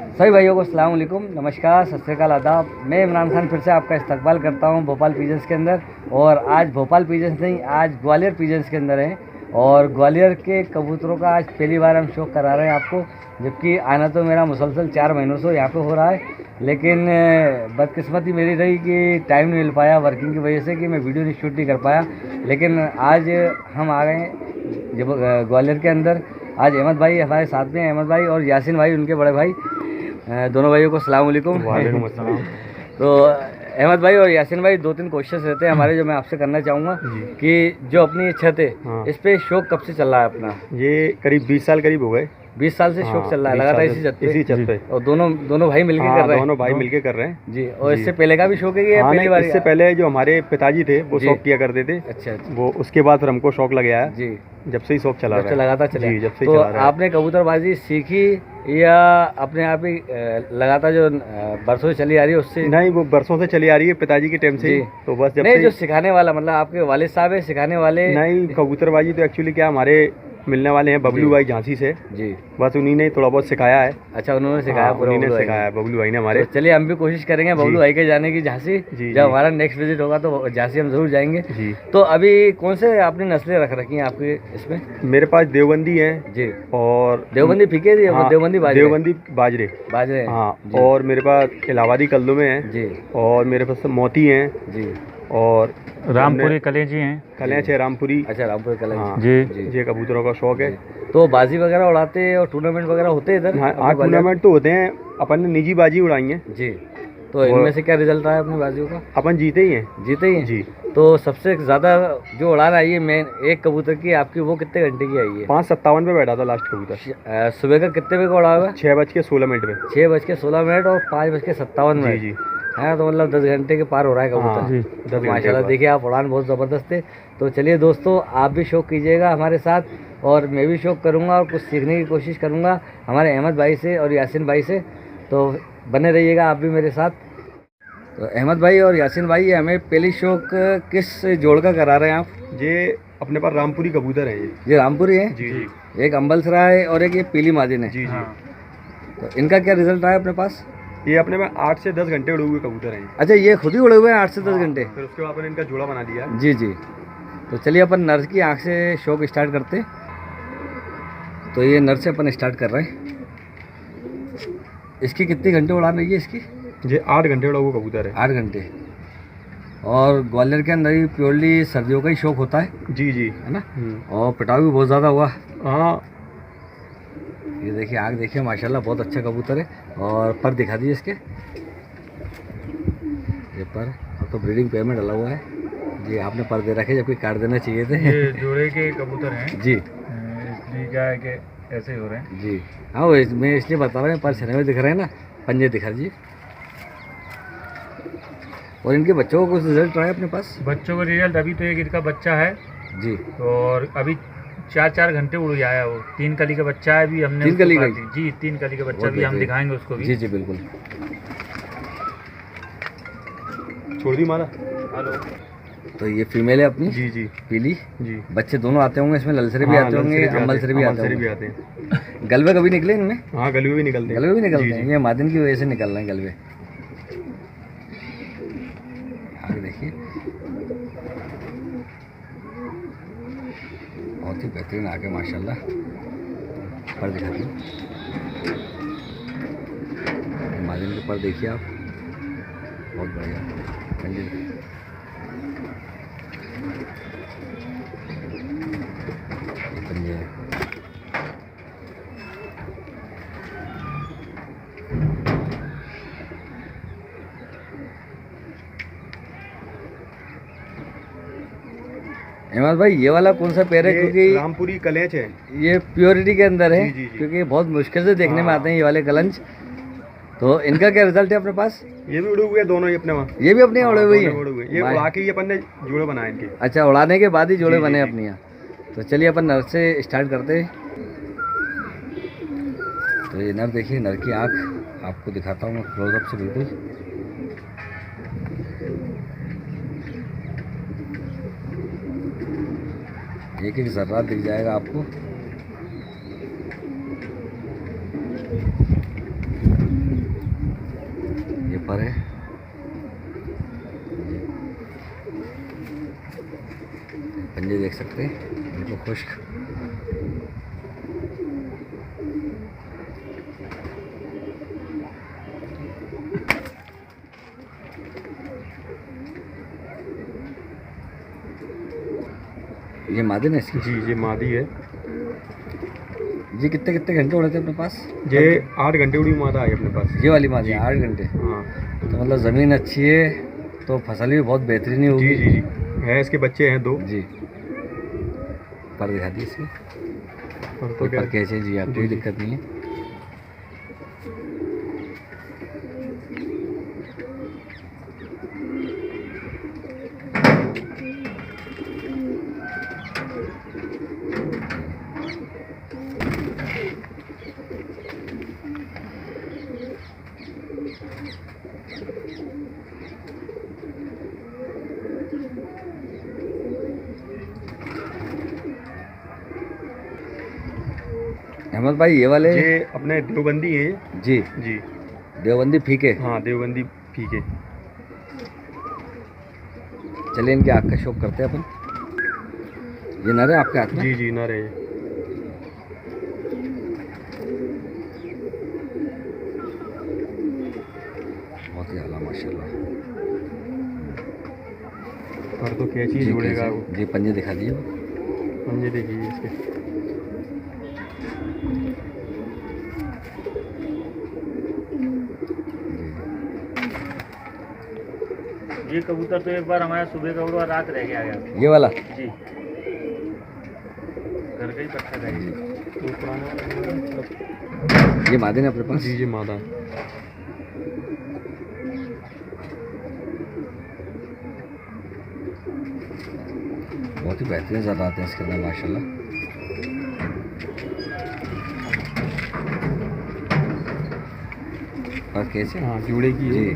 सभी भाइयों को अस्सलाम वालेकुम, नमस्कार, सत श्री अकाल, आदाब। मैं इमरान खान फिर से आपका इस्तकबाल करता हूं भोपाल पीजेंस के अंदर। और आज भोपाल पीजेंस नहीं, आज ग्वालियर पीजेंस के अंदर हैं। और ग्वालियर के कबूतरों का आज पहली बार हम शौक करा रहे हैं आपको, जबकि आना तो मेरा मुसलसल 4 महीनों से यहाँ पे हो रहा है। लेकिन बदकिस्मती मेरी रही कि टाइम नहीं मिल पाया वर्किंग की वजह से, कि मैं वीडियो नहीं शूट नहीं कर पाया। लेकिन आज हम आ गए जब ग्वालियर के अंदर। आज अहमद भाई हमारे साथ में, अहमद भाई और यासिन भाई उनके बड़े भाई, दोनों भाइयों को सलाम वालेकुम। वालेकुम अस्सलाम। तो अहमद भाई और यासिन भाई 2-3 क्वेश्चन रहते हैं हमारे, जो मैं आपसे करना चाहूँगा कि जो अपनी ये छत है, हाँ। इस पे शौक कब से चल रहा है अपना? ये करीब 20 साल करीब हो गए। 20 साल से शौक चल रहा है लगातार इसी छत पे? और दोनों भाई मिलके कर रहे हैं? दोनों भाई मिलके कर रहे हैं जी। और इससे पहले का भी शौक है ये? पहली बार? इससे पहले जो हमारे पिताजी थे वो शौक किया करते थे। अच्छा। वो उसके बाद फिर हमको शौक लग गया है जी। जब से ही शौक चला रहा है। लगातार चला जी, जब से तो चला रहा है। आपने कबूतरबाजी सीखी या अपने आप ही लगातार जो बरसों से चली आ रही है उससे? नहीं, वो बरसों से चली आ रही है पिताजी के टाइम से ही। तो बस जब नहीं, जो सिखाने वाला मतलब आपके वालिद साहब है सिखाने वाले? नहीं, कबूतरबाजी तो एक्चुअली क्या हमारे मिलने वाले हैं बबलू भाई झांसी से। जी। बस उन्हीं ने थोड़ा बहुत सिखाया है। अच्छा, उन्होंने सिखाया? उन्हीं ने सिखाया है बबलू भाई ने हमारे। तो चलिए हम भी कोशिश करेंगे बबलू भाई के जाने की झांसी। जब हमारा नेक्स्ट विजिट होगा तो झांसी हम जरूर जाएंगे जी। तो अभी कौन से आपने नस्लें रख रखी हैं आपके इसमें? मेरे पास देवबंदी है जी, और देवबंदी फीके दी? हाँ, देवबंदी बाजरे हाँ। और मेरे पास इलाहाबादी कल्दू में है जी, और मेरे पास मोती हैं जी, और रामपुरी कलेजी हैं। कलें रामपुरी। अच्छा, रामपुरी कलें। हाँ जी। ये कबूतरों का शौक है। तो बाजी वगैरह उड़ाते हैं और टूर्नामेंट वगैरह होते हैं इधर? हाँ, टूर्नामेंट तो होते हैं। अपन ने निजी बाजी उड़ाई है जी। तो इनमें से क्या रिजल्ट रहा है अपनी बाजियों का? अपन जीते ही हैं। जीते ही हैं जी। तो सबसे ज़्यादा जो उड़ान आई है मेन एक कबूतर की आपकी, वो कितने घंटे की आई है? 5:57 पे बैठा था लास्ट कबूतर। सुबह का कितने बजे का उड़ा हुआ है? 6:16 पे। 6:16 और 5:57। जी। है तो मतलब 10 घंटे के पार हो रहा है कबूतर। तो माशाल्लाह देखिए आप उड़ान बहुत ज़बरदस्त है। तो चलिए दोस्तों, आप भी शौक कीजिएगा हमारे साथ और मैं भी शौक करूँगा और कुछ सीखने की कोशिश करूँगा हमारे अहमद भाई से और यासिन भाई से। तो बने रहिएगा आप भी मेरे साथ। तो अहमद भाई और यासिन भाई, हमें पहली शौक किस जोड़ का करा रहे हैं आप? ये अपने पास रामपुरी कबूतर है। ये रामपुरी है जी जी। एक अम्बलसरा है और एक ये पीली मादिन है जी जी। तो इनका क्या रिजल्ट रहा है अपने पास? ये अपने में 8 से 10 घंटे उड़े हुए कबूतर हैं। अच्छा, ये खुद ही उड़े हुए हैं 8 से 10 घंटे? फिर उसके बाद अपन इनका जोड़ा बना दिया। जी जी। तो चलिए अपन नर की आँख से शौक स्टार्ट करते। तो ये नर से अपन स्टार्ट कर रहे हैं। इसकी कितनी घंटे उड़ान रही है इसकी? ये 8 घंटे उड़ा हुआ कबूतर है। 8 घंटे। और ग्वालियर के अंदर ही प्योरली सर्दियों का ही शौक होता है? जी जी, है ना। और पिटाव भी बहुत ज़्यादा हुआ। हाँ। ये देखिए आँख देखिए माशाल्लाह बहुत अच्छा कबूतर है। और पर दिखा दीजिए इसके, ये पर अब तो ब्रीडिंग पेयर में डला हुआ है जी। आपने पर दे रखे जबकि काट देना चाहिए थे। ये जोड़े के कबूतर हैं जी। इसलिए क्या है कि ऐसे ही हो रहे हैं जी। हाँ, वो मैं इसलिए बता रहा हूँ, पर छने में दिख रहे हैं ना, पंजे दिखा दीजिए। और इनके बच्चों को कुछ रिजल्ट रहा है अपने पास? बच्चों का रिजल्ट अभी तो एक इनका बच्चा है जी, और अभी 4 घंटे उड़ आया। वो 3 कली का बच्चा है। अभी हमने 3 कली का? जी, 3 कली का बच्चा भी हम दिखाएंगे उसको भी। जी जी बिल्कुल। छोड़ दी माला। हेलो। तो ये फीमेल है अपनी? जी जी। पीली जी। बच्चे दोनों आते होंगे इसमें? ललसरे भी आते होंगे, अम्बलसरे भी आते हैं। गलबे कभी निकले इनमें? हाँ, गलबे भी निकलते हैं। गलबे भी निकलते हैं? ये मादिन की वजह से निकल रहे हैं गलबे। आगे देखिए बहुत ही बेहतरीन आगे माशाल्लाह। पर दिखा दूँ मादिन के पर देखिए आप, बहुत बढ़िया पंजे। अहमद भाई, ये वाला कौन सा पेयर है? क्योंकि रामपुरी कलेच है। ये प्योरिटी के अंदर है। जी। क्योंकि बहुत मुश्किल से देखने में आते हैं ये वाले कलंच। तो इनका क्या रिजल्ट है अपने पास? ये भी उड़े हुए दोनों ही अपने वहाँ। ये भी अपनी उड़े हुई है? ये उड़ा के ही अपन ने जोड़े बनाए इनके। अच्छा, उड़ाने के बाद ही जोड़े बने अपनी यहाँ। तो चलिए अपन नर से स्टार्ट करते हैं। तो ये नर देखिए, नर की आँख आपको दिखाता हूँ मैं क्लोजअप से बिल्कुल। एक जर्रा दिख जाएगा आपको। ऊपर है। पंजे देख सकते हैं, बिल्कुल खुश्क। ये मादी है इसकी? जी ये मादी है। ये कितने कितने घंटे उड़े थे अपने पास? ये 8 घंटे उड़ी मादा है अपने पास। ये वाली मादी 8 घंटे? हाँ। तो मतलब ज़मीन अच्छी है तो फसल भी बहुत बेहतरीन होगी। जी जी जी है, इसके बच्चे हैं 2। जी पर दिखा दी इसकी और तो क्या पर कैसे जी, आप कोई दिक्कत नहीं है। अहमद भाई ये वाले ये अपने देवबंदी हैं। जी जी देवबंदी फीके। हाँ देवबंदी फीके। चलिए इनके आँख का शौक करते हैं अपन। ये नर है आपके हाथ में? जी जी नर है। बहुत ही आला माशाल्लाह। और तो कैची जी जोड़ेगा कैसे? वो। जी पंजे दिखा दिए। पंजे देखिए इसके। ये कबूतर तो एक बार हमारा सुबह का उड़ा, रात रह गया। ये वाला जी घर का ही पत्थर है। तो पुराना ये मादी है अपने पास? जी जी मादा। बहुत ही बेहतरीन ज़्यादा आते हैं इसके अंदर माशाल्लाह। और कैसे? हाँ जोड़े की जी है।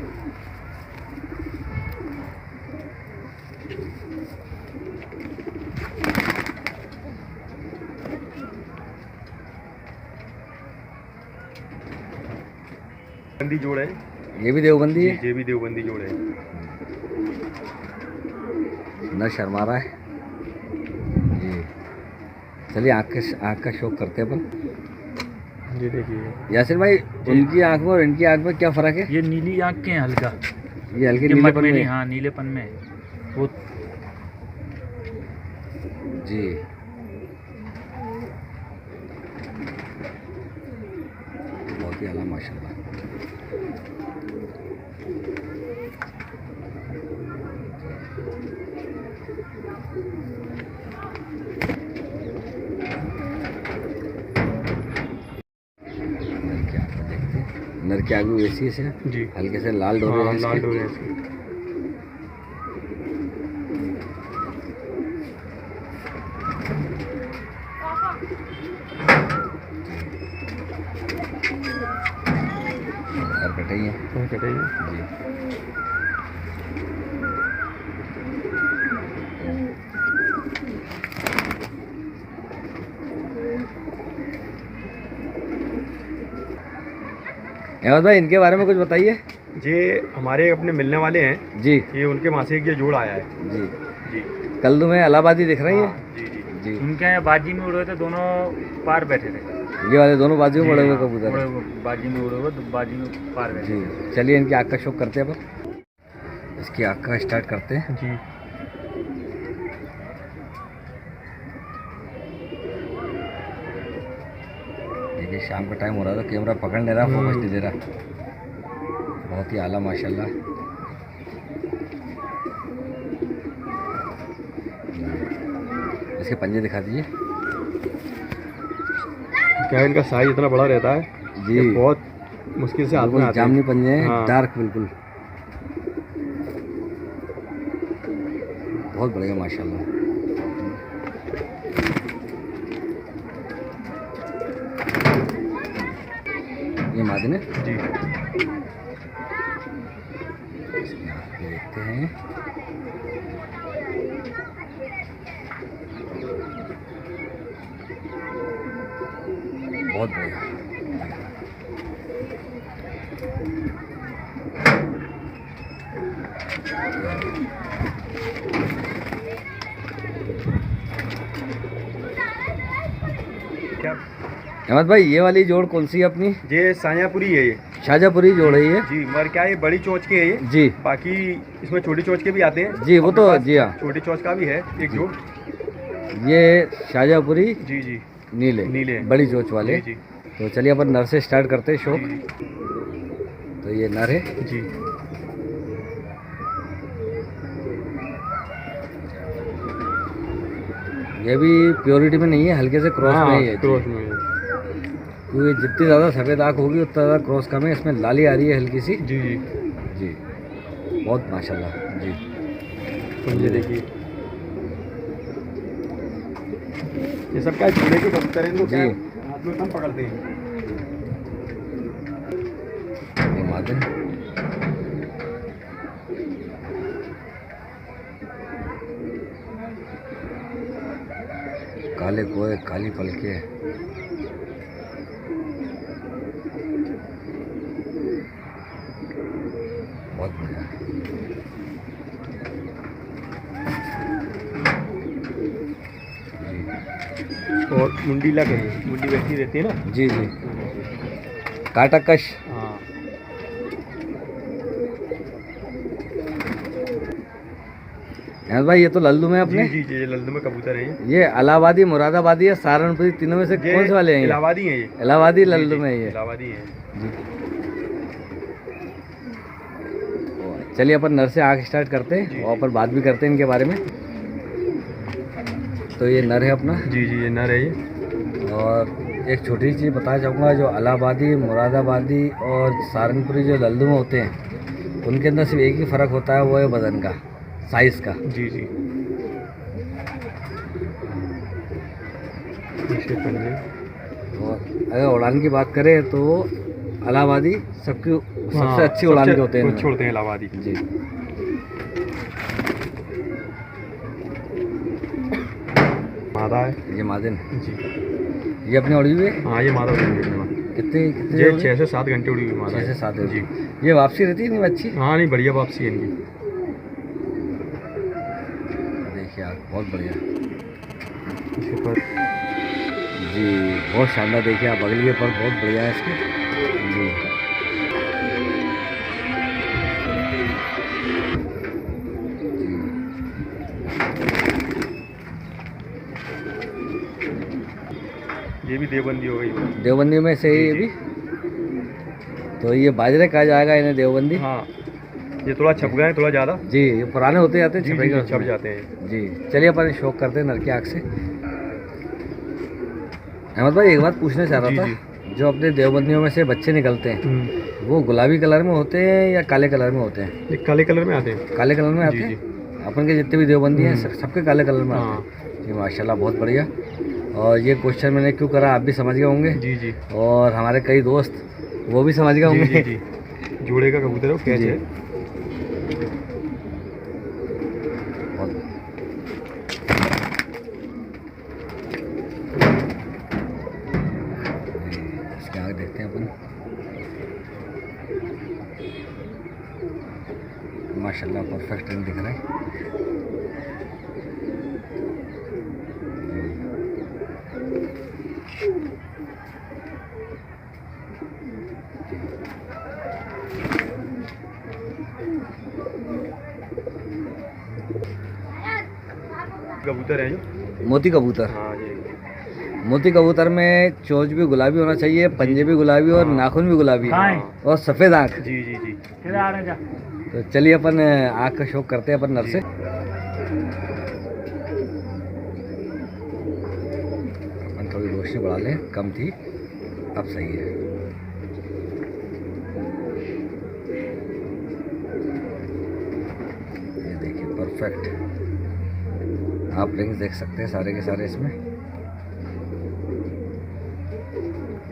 देवबंदी जोड़ है। ये भी देवबंदी है? ये भी देवबंदी जोड़ है। न शर्मा रहा है जी। चलिए आँख का शौक करते हैं अपन। ये देखिए यासिर भाई उनकी आँख में और इनकी आँख में क्या फ़र्क है? ये नीली आँख के हैं हल्का, ये हल्के ये नीलेपन मटमेली, में? हाँ नीलेपन में वो। जी बहुत ही आला माशाल्लाह। नर की आग भी वैसी है जी हल्के से लाल डोरे हाँ हैं लाल इसके। डोरे हैं इसके। और कटाई है हाँ, कटाइए। जी। अहमद भाई इनके बारे में कुछ बताइए। ये हमारे अपने मिलने वाले हैं। जी ये उनके माँ से एक ये जोड़ आया है। जी जी कल्लू में इलाहाबादी दिख रही है। हाँ, जी जी जी उनके यहाँ बाजी में उड़े हुए थे, दोनों पार बैठे थे। ये वाले दोनों बाजू में जी, बड़े हुए हाँ, कबूतर उड़े हैं। हुए, बाजी में उड़े हुए तो बाजी में पार बैठे थे। जी चलिए इनकी आँख का शौक करते हैं अपन। इसकी आँख का स्टार्ट करते हैं। जी देखिए शाम का टाइम हो रहा था, कैमरा पकड़ नहीं रहा, फोकस नहीं दे रहा। बहुत ही आला माशाल्लाह। इसके पंजे दिखा दीजिए। क्या इनका साइज इतना बड़ा रहता है जी ये बहुत मुश्किल से हाथ में बिल्कुल आते हैं। जामनी पंजे हैं, हाँ। डार्क बिल्कुल। बहुत बढ़िया माशाल्लाह। ये मादिन है जी ये देखते हैं। बहुत बढ़िया। क्या अहमद भाई ये वाली जोड़ कौन सी है अपनी? ये सायापुरी है ये। शाहजहाँपुरी जोड़ है ये जी, मगर क्या ये बड़ी चोंच के है ये। जी बाकी इसमें छोटी चोंच के भी आते हैं। जी, वो अपने तो पास जी हाँ, छोटी चोंच का भी है एक जोड़। ये शाहजहाँपुरी जी जी नीले नीले बड़ी चोच वाले। जी तो चलिए अपन नर से स्टार्ट करते हैं शौक। जी तो ये नर है जी। ये भी प्योरिटी में नहीं है, हल्के से क्रॉस में ही है। क्रॉस में है। क्योंकि जितनी ज़्यादा सफ़ेद आँख होगी उतना ज़्यादा क्रॉस कम है। इसमें लाली आ रही है हल्की सी। जी जी जी बहुत माशाल्लाह जी। ये देखिए ये सब क्या चूड़े के कबूतर हैं तो क्या जी। हाथ में कम पकड़ते हैं। ये मादन काले कोए काली पलके। बहुत बढ़िया। और मुंडी लग है, मुंडी बैठी रहती है ना। जी जी काटाकश। हाँ अहमद भाई ये तो लल्लू में अपने। जी जी, ये लल्लू में कबूतर है ये इलाहाबादी, मुरादाबादी या सहारनपुरी, तीनों में से ये कौन से वाले हैं ये? इलाहाबादी है ये। इलाहाबादी जी, लल्लू जी, में ये। इलाहाबादी है। जी चलिए अपन नर से आँख स्टार्ट करते जी, हैं और अपन बात भी करते हैं इनके बारे में। तो ये नर है अपना। जी जी, ये नर है ये। और एक छोटी सी चीज़ बताना चाहूँगा, जो इलाहाबादी, मुरादाबादी और सहारनपुरी जो लल्लू में होते हैं उनके अंदर सिर्फ एक ही फ़र्क होता है, वो है बदन का, साइज़ का। जी जी इसके पंजे। और अगर उड़ान की बात करें तो इलाहाबादी सबसे अच्छी उड़ान के होते हैं इनमें। छोड़ते हैं इलाहाबादी। जी मादा है ये मादिन जी। ये अपनी उड़ी हुई है। हाँ ये मादा उड़ी हुई है। कितने कितने ये उड़ी? 6 से 7 घंटे उड़ी हुई मादा 6 से 7 जी। ये वापसी रहती है नहीं बच्ची? हाँ नहीं, बढ़िया वापसी है इनकी। देखिए आप बहुत बढ़िया इसके पर जी, बहुत शानदार। देखिए आप अगली के पर बहुत बढ़िया है इसकी जी। ये भी देवबंदी हो गई। देवबंदी में से ही ये भी। तो ये बाजरे कहा जाएगा इन्हें देवबंदी। हाँ ये थोड़ा छप गए हैं, थोड़ा ज़्यादा। जी ये पुराने होते जाते हैं, जी, छपेगा जी, छप जाते हैं। जी चलिए अपन शौक करते हैं नर की आँख से। अहमद भाई एक बात पूछना चाह जी, रहा था, जो अपने देवबंदियों में से बच्चे निकलते हैं वो गुलाबी कलर में होते हैं या काले कलर में होते हैं? ये काले कलर में आते हैं। काले कलर में आते जी, हैं। अपन के जितने भी देवबंदी हैं सबके काले कलर में आते हाँ। हैं। जी माशाल्लाह बहुत बढ़िया। और ये क्वेश्चन मैंने क्यों करा आप भी समझ गए होंगे, जी जी और हमारे कई दोस्त वो भी समझ गए जी होंगे। जी जी। जोड़े का कबूतर है वो, कैच जी। है। बहुत इसके आगे देखते हैं अपन। माशाल्लाह परफेक्ट रंग दिख रहा है। कबूतर है जो। मोती कबूतर। हाँ जी। मोती कबूतर में चोंच भी गुलाबी होना चाहिए, पंजे भी गुलाबी और नाखून भी गुलाबी और सफ़ेद आँख। जी जी जी। तो चलिए अपन आँख का शौक करते हैं अपन नर से। अपन थोड़ी रोशनी बढ़ा लें, कम थी अब सही है। ये देखिए परफेक्ट, आप रिंग्स देख सकते हैं सारे के सारे इसमें।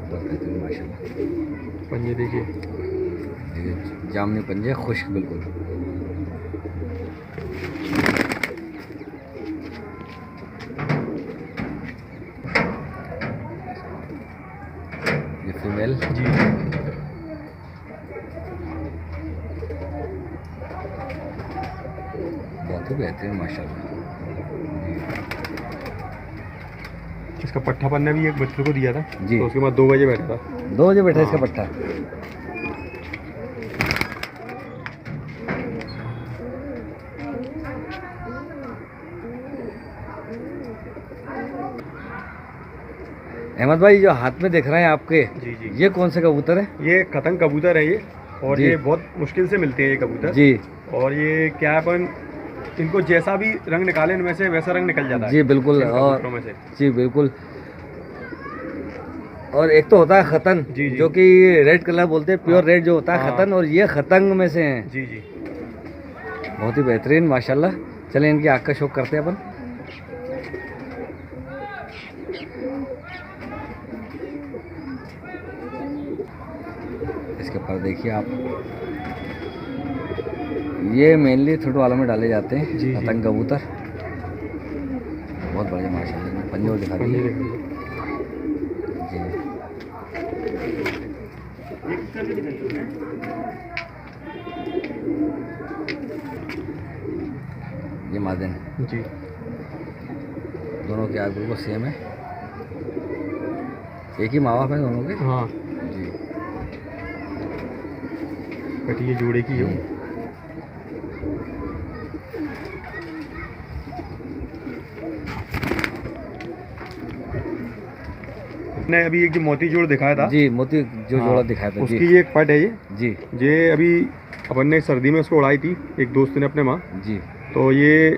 बहुत बेहतरीन माशाल्लाह। पंजे देखिए। ये जामनी पंजे, खुश्क बिल्कुल। ये फीमेल जी बहुत ही बेहतरीन माशाल्लाह। इसका पट्ठा पन्ना भी एक बच्चों को दिया था जी। तो उसके बाद 2 बजे बैठा था। 2 बजे बैठा इसका हाँ। पट्टा। अहमद भाई, जो हाथ में दिख रहे हैं आपके, जी जी, ये कौन से कबूतर है? ये खतंग कबूतर है ये, और जी। ये बहुत मुश्किल से मिलते हैं ये कबूतर जी और ये क्या है, अपन इनको जैसा भी रंग निकाले इनमें से वैसा रंग निकल जाता है जी बिल्कुल। इन और कबूतरों में से। जी बिल्कुल। और एक तो होता है खतन, जी, जी। जो कि रेड कलर बोलते हैं, प्योर हाँ। रेड जो होता है हाँ। खतन, और ये खतंग में से हैं। जी जी। बहुत ही बेहतरीन माशाल्लाह। चलें इनकी आँख का शौक करते हैं अपन। इसके ऊपर देखिए आप, ये मेनली थ्रोट वालों में डाले जाते हैं जी, जी। पतंग कबूतर। बहुत बढ़िया माशाल्लाह। पंजे और दिखा पंजे दीजिए। देखिए। जी ये मादन है। जी दोनों के आग बिल्कुल सेम है, एक ही माँ बाप है दोनों के। हाँ, जी बट ये जोड़े की हो। ने अभी एक जो मोती जोड़ दिखाया था, जी, मोती जो हाँ, जोड़ा दिखाया था। उसकी जी ये एक पट है ये। जी ये अभी अपन ने सर्दी में उसको उड़ाई थी, एक दोस्त ने अपने माँ, जी। तो ये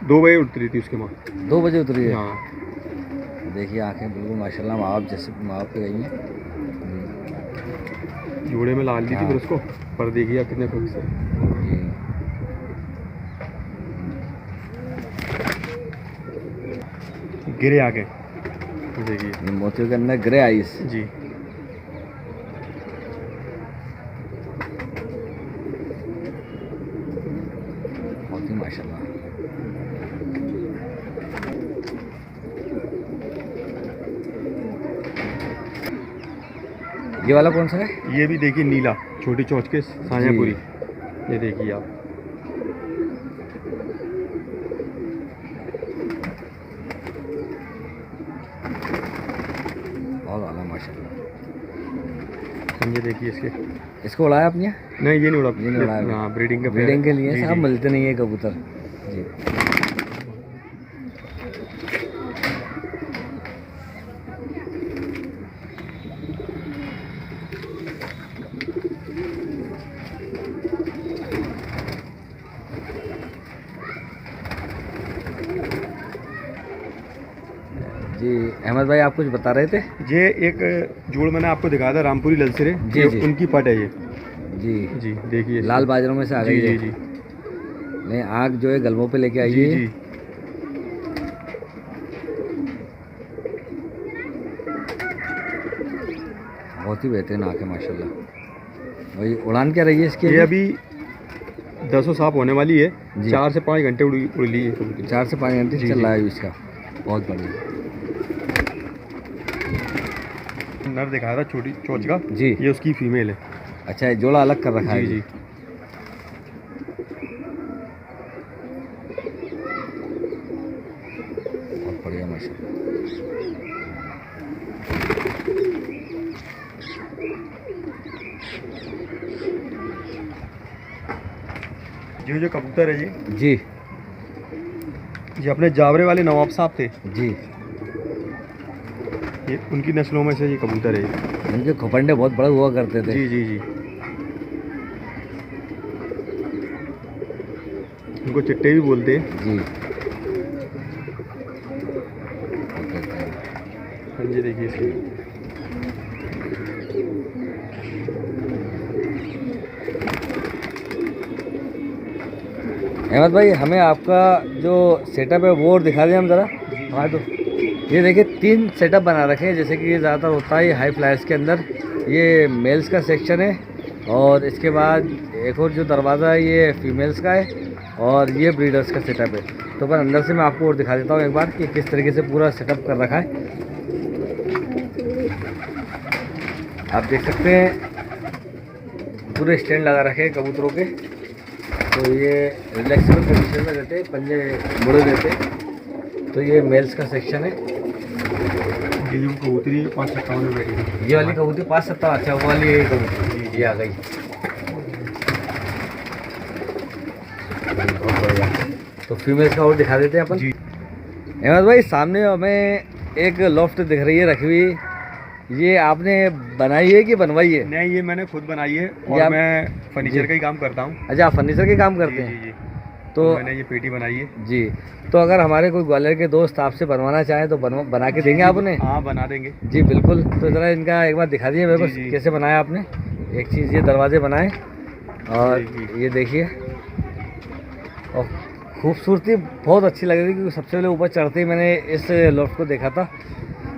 2 बजे उड़ती थी उसकी माँ। 2 बजे उतरी है। हाँ, देखिए आंखें बिल्कुल माशाल्लाह माँ बाप जैसे माँ बाप पे गई हैं। जोड़े में डाल दी थी हाँ। फिर उसको, पर देखिए आप कितने खुश है। जी गिरे आगे देखिए। ये मोतियों के अंदर ग्रे आइस। जी बहुत ही माशाल्लाह। ये वाला कौन सा है? ये भी देखिए नीला, छोटी चोंच के सायापुरी। ये देखिए आप, बहुत वाला माशाल्लाह। ये देखिए इसके। इसको उड़ाया आपने? नहीं ये नहीं उड़ा, ये नहीं उड़ाया। हाँ ब्रीडिंग का ब्रीडिंग के लिए जी, साहब जी। मिलते नहीं है कबूतर। जी जी। अहमद भाई आप कुछ बता रहे थे? ये एक जोड़ मैंने आपको दिखाया था, रामपुरी ललसिरे, जी, ये जी। उनकी पट है ये। जी जी देखिए इसकी। लाल बाजरों में से आ जी गई जी है। जी नहीं, आग जो है गलबों पे लेके आई जी है। जी। बहुत ही बेहतरीन आँख है माशाल्लाह। वही उड़ान क्या रही है इसकी? ये अभी 10 साफ होने वाली है, जी। 4 से 5 घंटे उड़ ली है। 4 से 5 घंटे जी, चल जी। रहा है इसका। बहुत बढ़िया। नर दिखाया था छोटी चोंच का, जी। ये उसकी फीमेल है। अच्छा, ये जोड़ा अलग कर रखा है। जी जी। बहुत बढ़िया माशाल्लाह। जो कबूतर है जी ये अपने जावरे वाले नवाब साहब थे, जी। ये उनकी नस्लों में से ये कबूतर है ये। इनके खोपंडे बहुत बड़े हुआ करते थे। जी जी जी। इनको चिट्टे भी बोलते हैं। जी ये देखिए इसकी। अहमद भाई, हमें आपका जो सेटअप है वो और दिखा दें हम ज़रा। हाँ, तो ये देखिए 3 सेटअप बना रखे हैं, जैसे कि ये ज़्यादातर होता है हाई फ्लायर्स के अंदर। ये मेल्स का सेक्शन है, और इसके बाद एक और जो दरवाज़ा है ये फीमेल्स का है, और ये ब्रीडर्स का सेटअप है। तो पर अंदर से मैं आपको और दिखा देता हूँ एक बार कि किस तरीके से पूरा सेटअप कर रखा है। आप देख सकते हैं पूरे स्टैंड लगा रखे हैं कबूतरों के। तो ये रिलैक्सेबल कंडीशन में रहते हैं, पंजे मुड़े रहते हैं। तो ये मेल्स का सेक्शन है। ये जो कबूतरी 5-7 में बैठी है, ये वाली कबूतरी 5-7, अच्छा वो वाली ये कबूतरी ये आ गई। बहुत बढ़िया। तो फीमेल्स का और दिखा देते हैं अपन। अहमद भाई सामने हमें एक लॉफ्ट दिख रही है रखी हुई, ये आपने बनाई है कि बनवाई है? नहीं, ये मैंने खुद बनाई है और मैं फर्नीचर का ही काम करता हूँ। अच्छा, आप फर्नीचर के काम करते हैं? जी। तो मैंने ये पेटी बनाई है जी। तो अगर हमारे कोई ग्वालियर के दोस्त आपसे बनवाना चाहें तो बना के देंगे आप उन्हें? हाँ, बना देंगे जी बिल्कुल। तो ज़रा इनका एक बार दिखा दीजिए मेरे को, जी। कैसे बनाया आपने। एक चीज़ ये दरवाजे बनाए और जी। ये देखिए, और खूबसूरती बहुत अच्छी लग रही थी क्योंकि सबसे पहले ऊपर चढ़ते ही मैंने इस लॉफ्ट को देखा था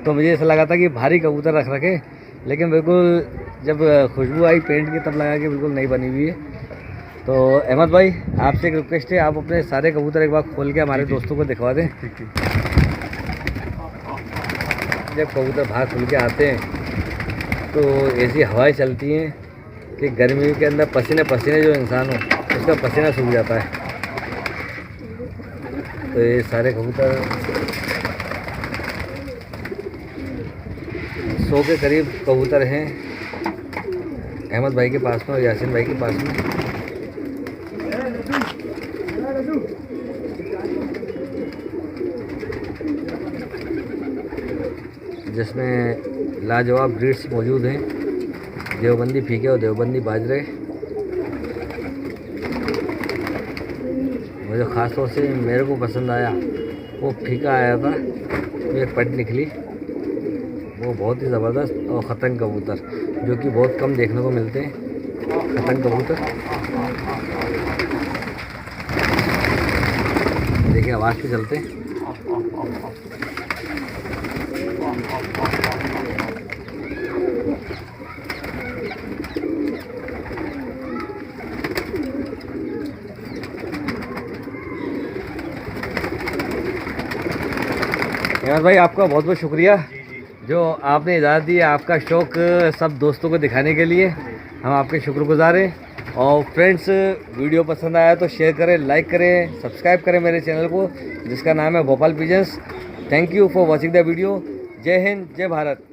तो मुझे ऐसा लगा था कि भारी कबूतर रख रखे, लेकिन बिल्कुल जब खुशबू आई पेंट की तब लगा कि बिल्कुल नई बनी हुई है। तो अहमद भाई आपसे एक रिक्वेस्ट है, आप अपने सारे कबूतर एक बार खोल के हमारे दोस्तों को दिखवा दें। ठीक। जब कबूतर बाहर खुल के आते हैं तो ऐसी हवाएं चलती हैं कि गर्मी के अंदर पसीने पसीने जो इंसान हो उसका पसीना सूख जाता है। तो ये सारे कबूतर 100 के करीब कबूतर हैं अहमद भाई के पास में और यासीन भाई के पास में। जिसमें लाजवाब ब्रीड्स मौजूद हैं, देवबंदी फीके और देवबंदी बाजरे। मुझे ख़ास तौर से मेरे को पसंद आया वो फीका आया था, तो एक पट निकली, वो बहुत ही ज़बरदस्त। और ख़तंग कबूतर जो कि बहुत कम देखने को मिलते हैं, ख़तंग कबूतर देखिए आवाज़ पे चलते हैं। यार भाई आपका बहुत बहुत शुक्रिया जो आपने इजाज़त दी है, आपका शौक़ सब दोस्तों को दिखाने के लिए, हम आपके शुक्रगुजार हैं। और फ्रेंड्स वीडियो पसंद आया तो शेयर करें, लाइक करें, सब्सक्राइब करें मेरे चैनल को जिसका नाम है Bhopal pigeons. Thank you for watching the video. जय हिंद, जय भारत।